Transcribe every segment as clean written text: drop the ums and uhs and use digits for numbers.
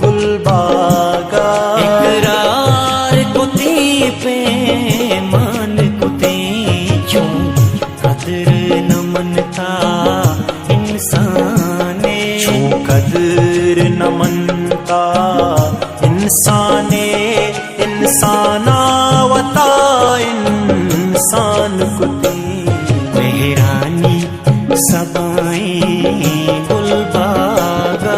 गुलबागा इकरार कुते पे मान कुते क्यों कदर न मनता इंसाने कदर न मनता इंसाने इंसानावता इंसान कुते मेहरानी सबाए गुलबागा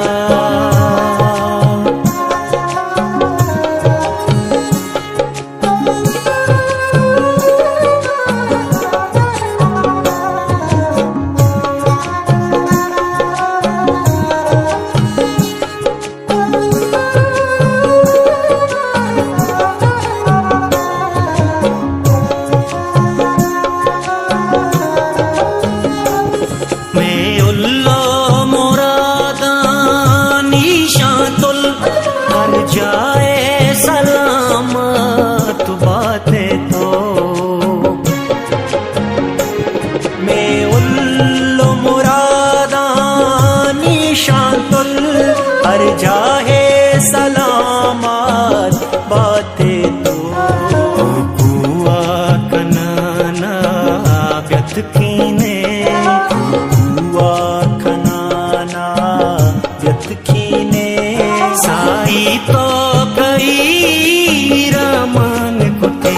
जाए सलामत बातें तो मैं उल्लो मुरादा निशांतुल हर जाहे सलामत बातें तो कुआ कनाना व्यत कीने कुआ कनाना व्यत कीने साई तो कई रमान कुते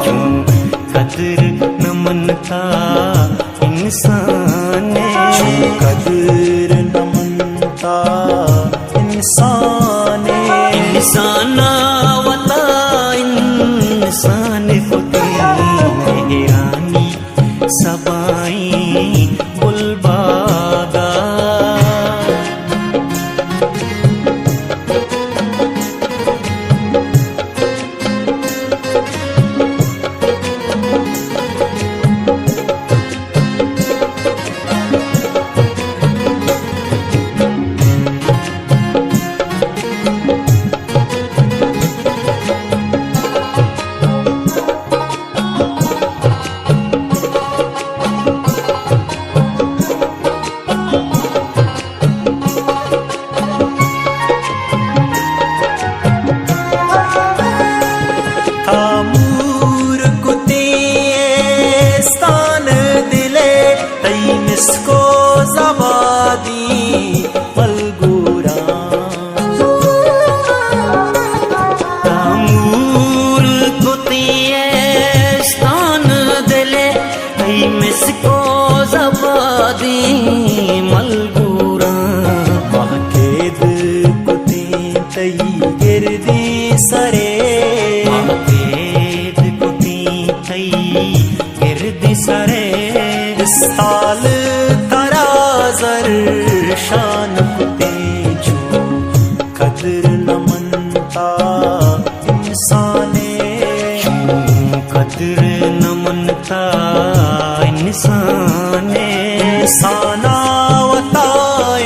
क्यों कदर न मनता इंसान कदर न मनता इंसान इंसानावता इंसान कुते मेहरानी सबाई गुलबागा इसको जबादी मलगूरा तामूर कुतिए स्थान दिले मिसको जबादी मलगूरा बाकेद कुती तई गिरदी सरे बाकेद कुती तई गिरदी सरे साल तराजर शान कुते जो कदर न मनता इंसाने कदर न मनता इंसाने इंसानावता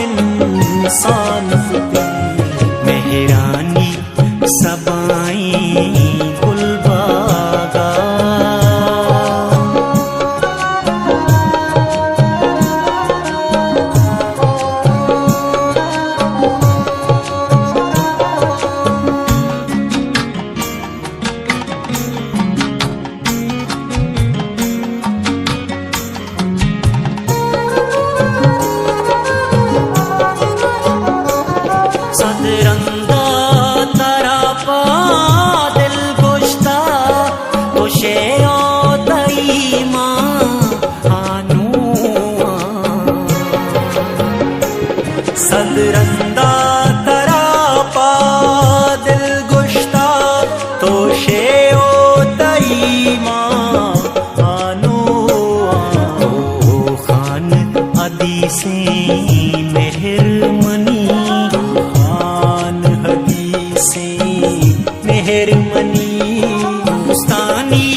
इंसान कुते मेहरानी सबाई गुलबागा सदरंदा तारा पा दिल गोश्ता तो शेओ तई मां हानू सदरंदा तारा पा दिल गोश्ता तो शेओ तई मां हानू खान आदि से मेहरमनी मेहरमनी उस्तानी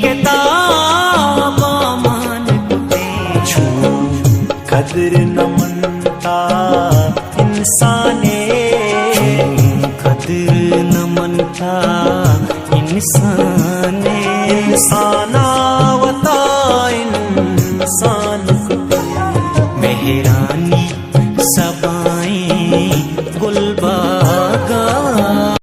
के ताबा मान कुते छू कदर न मनता इंसाने कदर न मनता इंसाने इंसान